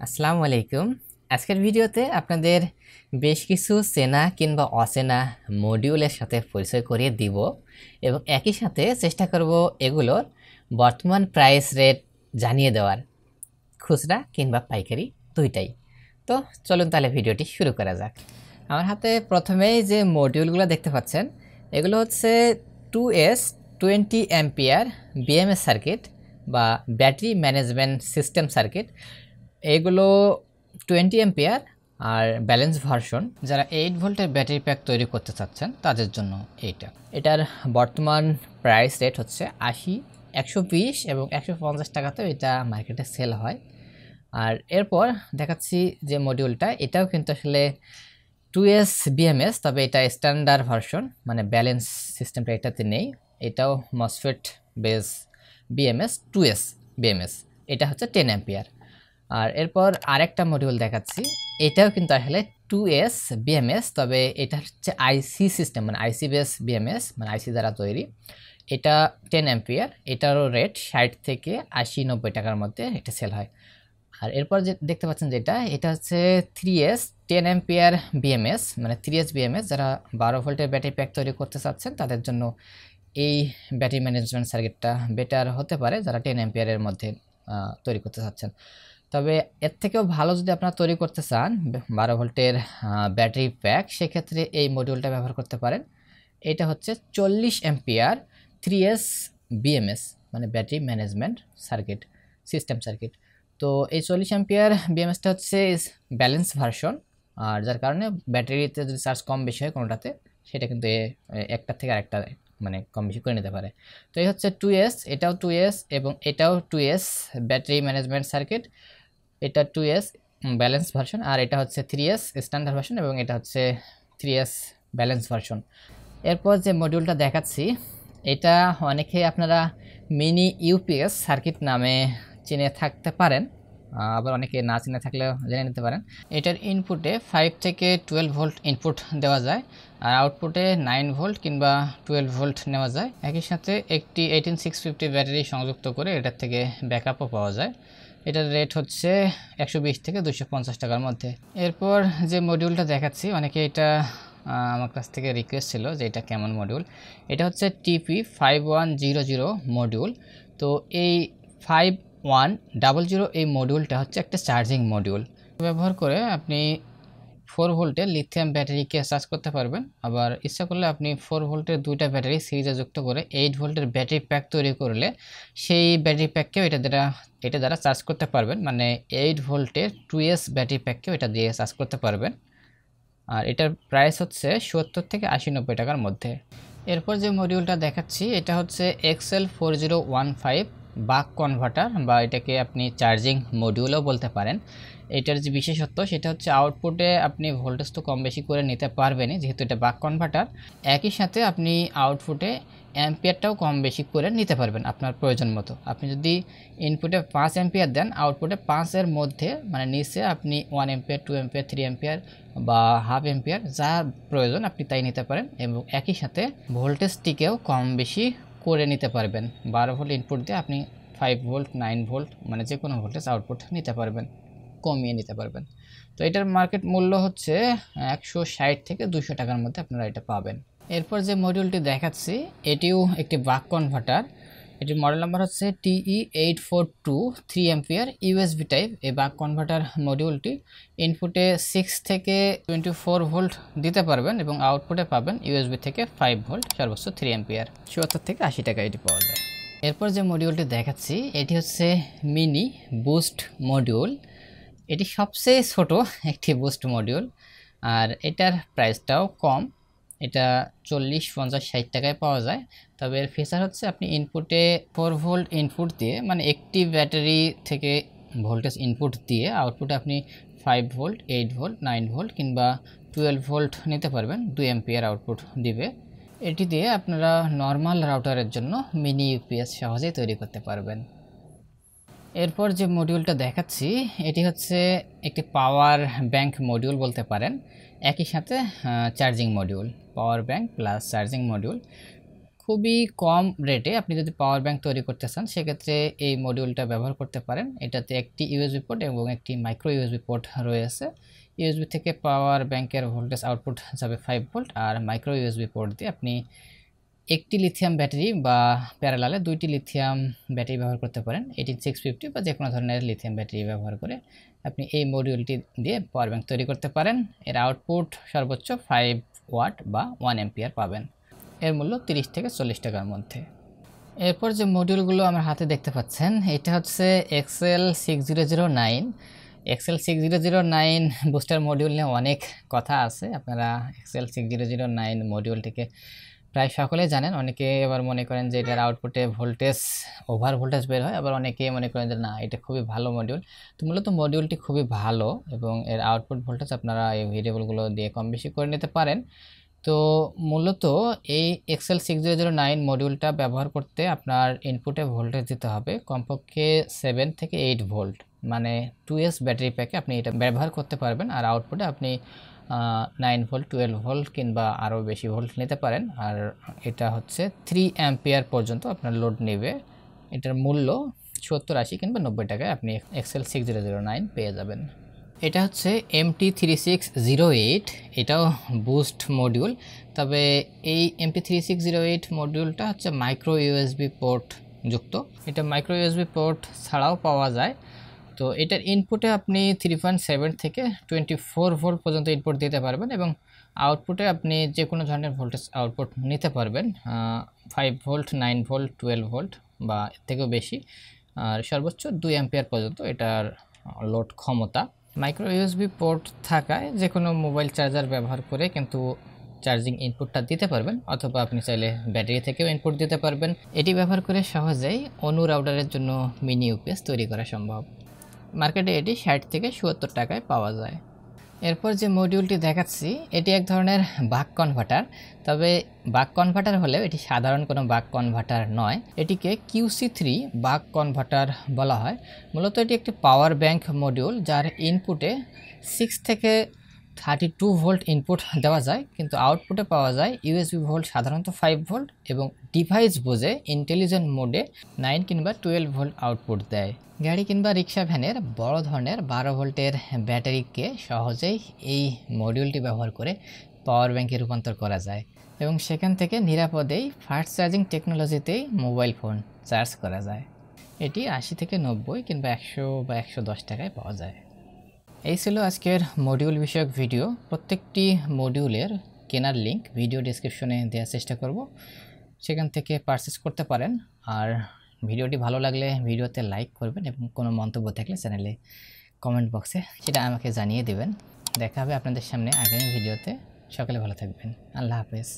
আসসালামু আলাইকুম। আজকের ভিডিওতে আপনাদের বেশ কিছু চেনা কিংবা অচেনা মডিউলের সাথে পরিচয় করিয়ে দিব এবং একই সাথে চেষ্টা করব এগুলোর বর্তমান প্রাইস রেট জানিয়ে দেওয়ার, খুচরা কিংবা পাইকারি দুইটাই। তো চলুন তাহলে ভিডিওটি শুরু করা যাক। আমার হাতে প্রথমেই যে মডিউলগুলো দেখতে পাচ্ছেন এগুলো হচ্ছে 2S 20 অ্যাম্পিয়ার বিএমএস সার্কিট বা ব্যাটারি ম্যানেজমেন্ট সিস্টেম সার্কিট। এগুলো 20 অ্যাম্পিয়ার আর ব্যালেন্স ভার্সন। যারা 8 ভোল্টের ব্যাটারি প্যাক তৈরি করতে চাচ্ছেন তাদের জন্য এটার বর্তমান প্রাইস রেট হচ্ছে 80, 120 এবং 150 টাকাতেও এটা মার্কেটে সেল হয়। আর এরপর দেখাচ্ছি যে মডিউলটা, এটাও কিন্তু আসলে 2S বিএমএস, তবে এটা স্ট্যান্ডার্ড ভার্সন, মানে ব্যালেন্স সিস্টেমটা এটাতে নেই। এটাও MOSFET base BMS 2S BMS, এটা হচ্ছে 10 অ্যাম্পিয়ার। আর এরপর আরেকটা মডিউল দেখাচ্ছি, এটাও কিন্তু আসলে 2S বিএমএস, তবে এটা হচ্ছে আইসি সিস্টেম, মানে আইসি বেস বিএমএস, মানে আইসি দ্বারা তৈরি। এটা 10 অ্যাম্পিয়ার, এটারও রেট 60 থেকে 80-90 টাকার মধ্যে এটা সেল হয়। আর এরপর যে দেখতে পাচ্ছেন যেটা, এটা হচ্ছে 3S 10 অ্যাম্পিয়ার বিএমএস, মানে 3S বিএমএস। যারা 12 ভোল্টের ব্যাটারি প্যাক তৈরি করতে চাচ্ছেন তাদের জন্য এই ব্যাটারি ম্যানেজমেন্ট সার্কিটটা বেটার হতে পারে, যারা 10 অ্যাম্পিয়ারের মধ্যে তৈরি করতে চাচ্ছেন। তবে এর থেকেও ভালো যদি আপনারা তৈরি করতে চান 12 ভোল্টের ব্যাটারি প্যাক, সেক্ষেত্রে এই মডিউলটা ব্যবহার করতে পারেন। এটা হচ্ছে 40 অ্যাম্পিয়ার 3S বিএমএস, মানে battery management circuit system circuit. তো এই 40 অ্যাম্পিয়ার বিএমএসটা হচ্ছে ব্যালেন্স ভার্সন, আর যার কারণে ব্যাটারিতে যদি চার্জ কম বেশি হয় কোনোটাতে, সেটা কিন্তু একটা থেকে আরেকটা মানে কম বেশি করে নিতে পারে। তো এই হচ্ছে 2S, এটাও 2S এবং এটাও 2S ব্যাটারি ম্যানেজমেন্ট সার্কিট। এটা 2S ব্যালেন্স ভার্সন, আর এটা হচ্ছে 3S স্ট্যান্ডার্ড ভার্সন এবং এটা হচ্ছে 3S ব্যালেন্স ভার্সন। এরপর যে মডিউলটা দেখাচ্ছি, এটা অনেকে আপনারা মিনি ইউপিএস সার্কিট নামে চিনে থাকতে পারেন, আবার অনেকে না চিনে থাকলেও জেনে নিতে পারেন। এটার ইনপুটে 5 থেকে 12 ভোল্ট ইনপুট দেওয়া যায়, আর আউটপুটে 9 ভোল্ট কিংবা 12 ভোল্ট নেওয়া যায়। একই সাথে একটি 18650 ব্যাটারি সংযুক্ত করে এটার থেকে ব্যাকআপও পাওয়া যায়। এটার রেট হচ্ছে 120 থেকে 250 টাকার মধ্যে। এরপর যে মডিউলটা দেখাচ্ছি, অনেকে এটা আমার কাছ থেকে রিকোয়েস্ট ছিল যে এটা কেমন মডিউল। এটা হচ্ছে TP5100 মডিউল। তো এই 5100 এই মডিউলটা হচ্ছে একটা চার্জিং মডিউল। ব্যবহার করে আপনি 4 ভোল্টের লিথিয়াম ব্যাটারিকে চার্জ করতে পারবেন। আবার ইচ্ছা করলে আপনি 4 ভোল্টের দুইটা ব্যাটারি সিরিজে যুক্ত করে 8 ভোল্টের ব্যাটারি প্যাক তৈরি করলে সেই ব্যাটারি প্যাককেও এটা দ্বারা চার্জ করতে পারবেন, মানে 8 ভোল্টের 2S ব্যাটারি প্যাককেও এটা দিয়ে চার্জ করতে পারবেন। আর এটার প্রাইস হচ্ছে 70 থেকে 80-90 টাকার মধ্যে। এরপর যে মডিউলটা দেখাচ্ছি, এটা হচ্ছে XL4015 বাক কনভার্টার, বা এটাকে আপনি চার্জিং মডিউলও বলতে পারেন। এটার যে বিশেষত্ব সেটা হচ্ছে আউটপুটে আপনি ভোল্টেজ তো কম বেশি করে নিতে পারবেনই, যেহেতু এটা বাক কনভার্টার। একই সাথে আপনি আউটপুটে অ্যাম্পিয়ারটাও কম বেশি করে নিতে পারবেন আপনার প্রয়োজন মতো। আপনি যদি ইনপুটে 5 অ্যাম্পিয়ার দেন, আউটপুটে 5-এর মধ্যে মানে নিচে আপনি 1 অ্যাম্পিয়ার, 2 অ্যাম্পিয়ার, 3 অ্যাম্পিয়ার বা হাফ অ্যাম্পিয়ার যা প্রয়োজন আপনি তাই নিতে পারেন, এবং একই সাথে ভোল্টেজটিকেও কম বেশি করে নিতে পারবেন। 12 ভোল্ট ইনপুট দিয়ে আপনি 5 ভোল্ট, 9 ভোল্ট, মানে যে কোনো ভোল্টেজ আউটপুট নিতে পারবেন, কমিয়ে নিতে পারবেন। তো এটার মার্কেট মূল্য হচ্ছে 160 থেকে 200 টাকার মধ্যে আপনারা এটা পাবেন। এরপর যে মডিউলটি দেখাচ্ছি এটিও একটি বাক কনভার্টার। এটির মডেল নাম্বার হচ্ছে TE842 3 অ্যাম্পিয়ার ইউএসবি টাইপ। এই বাক কনভার্টার মডিউলটি ইনপুটে 6 থেকে 24 ভোল্ট দিতে পারবেন এবং আউটপুটে পাবেন ইউএসবি থেকে 5 ভোল্ট, সর্বোচ্চ 3 অ্যাম্পিয়ার। 70 থেকে 80 টাকা এটি পাওয়া যায়। এরপর যে মডিউলটি দেখাচ্ছি এটি হচ্ছে মিনি বুস্ট মডিউল। এটি সবচেয়ে ছোট একটি বুস্ট মডিউল, আর এটার প্রাইসটাও কম। এটা 40, 50, 60 টাকায় পাওয়া যায়। তবে এর ফিচার হচ্ছে আপনি ইনপুটে 4 ভোল্ট ইনপুট দিয়ে, মানে একটি ব্যাটারি থেকে ভোল্টেজ ইনপুট দিয়ে আউটপুটে আপনি 5 ভোল্ট, 8 ভোল্ট, 9 ভোল্ট কিংবা 12 ভোল্ট নিতে পারবেন। 2 অ্যাম্পিয়ার আউটপুট দিবে। এটি দিয়ে আপনারা নর্মাল রাউটারের জন্য মিনি ইউপিএস সহজেই তৈরি করতে পারবেন। এরপর যে মডিউলটা দেখাচ্ছি এটি হচ্ছে একটি পাওয়ার ব্যাংক মডিউল বলতে পারেন, একই সাথে charging module, power bank plus charging module. খুবই কম রেটে আপনি যদি পাওয়ার ব্যাংক তৈরি করতে চান সেক্ষেত্রে এই মডিউলটা ব্যবহার করতে পারেন। এটাতে একটি ইউএসবি পোর্ট এবং একটি মাইক্রো ইউএসবি পোর্ট রয়েছে। ইউএসবি থেকে পাওয়ার ব্যাংকের ভোল্টেজ আউটপুট যাবে 5 ভোল্ট, আর মাইক্রো ইউএসবি পোর্ট দিয়ে আপনি একটি লিথিয়াম ব্যাটারি বা প্যারালালে দুইটি লিথিয়াম ব্যাটারি ব্যবহার করতে পারেন। 18650 বা যে কোনো ধরনের লিথিয়াম ব্যাটারি ব্যবহার করে আপনি এই মডিউলটি দিয়ে পাওয়ার ব্যাংক তৈরি করতে পারেন। এর আউটপুট সর্বোচ্চ 5 ওয়াট বা 1 অ্যাম্পিয়ার পাবেন। এর মূল্য 30 থেকে 40 টাকার মধ্যে। এরপর যে মডিউলগুলো আমার হাতে দেখতে পাচ্ছেন, এটা হচ্ছে এক্সেল 6009। এক্সেল 6009 বুস্টার মডিউল নিয়ে অনেক কথা আছে। আপনারা এক্সেল 6009 মডিউলটিকে প্রায় সকলেই জানেন। অনেকে আবার মনে করেন যে এটার আউটপুটে ভোল্টেজ ওভার ভোল্টেজ বের হয়, আবার অনেকে মনে করেন যে না, এটা খুবই ভালো মডিউল। তো মূলত মডিউলটি খুবই ভালো এবং এর আউটপুট ভোল্টেজ আপনারা এই ভেরিয়েবলগুলো দিয়ে কম বেশি করে নিতে পারেন। তো মূলত এই এক্সেল 6009 মডিউলটা ব্যবহার করতে আপনার ইনপুটে ভোল্টেজ দিতে হবে কমপক্ষে 7 থেকে 8 ভোল্ট, মানে 2S ব্যাটারি প্যাকে আপনি এটা ব্যবহার করতে পারবেন। আর আউটপুটে আপনি 9 ভোল্ট, 12 ভোল্ট কিংবা আরও বেশি ভোল্ট নিতে পারেন। আর এটা হচ্ছে 3 অ্যাম্পিয়ার পর্যন্ত আপনার লোড নেবে। এটার মূল্য 70, 80 কিংবা 90 টাকায় আপনি এক্সেল 6009 পেয়ে যাবেন। এটা হচ্ছে MT3608, এটাও বুস্ট মডিউল। তবে এই MT3608 মডিউলটা হচ্ছে মাইক্রো ইউএসবি পোর্ট যুক্ত। এটা মাইক্রো ইউএসবি পোর্ট ছাড়াও পাওয়া যায়। তো এটার ইনপুটে আপনি 3.7 থেকে 24 ভোল্ট পর্যন্ত ইনপুট দিতে পারবেন এবং আউটপুটে আপনি যে কোনো ধরনের ভোল্টেজ আউটপুট নিতে পারবেন, 5 ভোল্ট, 9 ভোল্ট, 12 ভোল্ট বা এর থেকেও বেশি। আর সর্বোচ্চ 2 অ্যাম্পিয়ার পর্যন্ত এটার লোড ক্ষমতা। মাইক্রো ইউএসবি পোর্ট থাকায় যে কোনো মোবাইল চার্জার ব্যবহার করে কিন্তু চার্জিং ইনপুটটা দিতে পারবেন, অথবা আপনি চাইলে ব্যাটারি থেকেও ইনপুট দিতে পারবেন। এটি ব্যবহার করে সহজেই অনু রাউটারের জন্য মিনি ইউপিএস তৈরি করা সম্ভব। মার্কেটে এটি 60 থেকে 70 টাকায় পাওয়া যায়। এরপর যে মডিউলটি দেখাচ্ছি এটি এক ধরনের বাক কনভার্টার। তবে বাক কনভার্টার হলেও এটি সাধারণ কোনো বাক কনভার্টার নয়, এটিকে QC3 বাক কনভার্টার বলা হয়। মূলত এটি একটি পাওয়ার ব্যাংক মডিউল যার ইনপুটে 6 থেকে 32 ভোল্ট ইনপুট দেওয়া যায়, কিন্তু আউটপুটে পাওয়া যায় ইউএসবি ভোল্ট সাধারণত 5 ভোল্ট এবং ডিভাইস বুঝে ইন্টেলিজেন্ট মোডে 9 কিংবা 12 ভোল্ট আউটপুট দেয়। গাড়ি কিংবা রিক্সা ভ্যানের বড় ধরনের 12 ভোল্টের ব্যাটারিকে সহজেই এই মডিউলটি ব্যবহার করে পাওয়ার ব্যাংকে রূপান্তর করা যায় এবং সেখান থেকে নিরাপদেই ফাস্ট চার্জিং টেকনোলজিতেই মোবাইল ফোন চার্জ করা যায়। এটি 80 থেকে 90 কিংবা 100 বা 110 টাকায় পাওয়া যায়। এই ছিল আজকের মডিউল বিষয়ক ভিডিও। প্রত্যেকটি মডিউলের কেনার লিঙ্ক ভিডিও ডেসক্রিপশনে দেওয়ার চেষ্টা করব, সেখান থেকে পারচেস করতে পারেন। আর ভিডিওটি ভালো লাগলে ভিডিওতে লাইক করবেন এবং কোনো মন্তব্য থাকলে চ্যানেলে কমেন্ট বক্সে সেটা আমাকে জানিয়ে দেবেন। দেখা হবে আপনাদের সামনে আগামী ভিডিওতে। সকলে ভালো থাকবেন। আল্লাহ হাফেজ।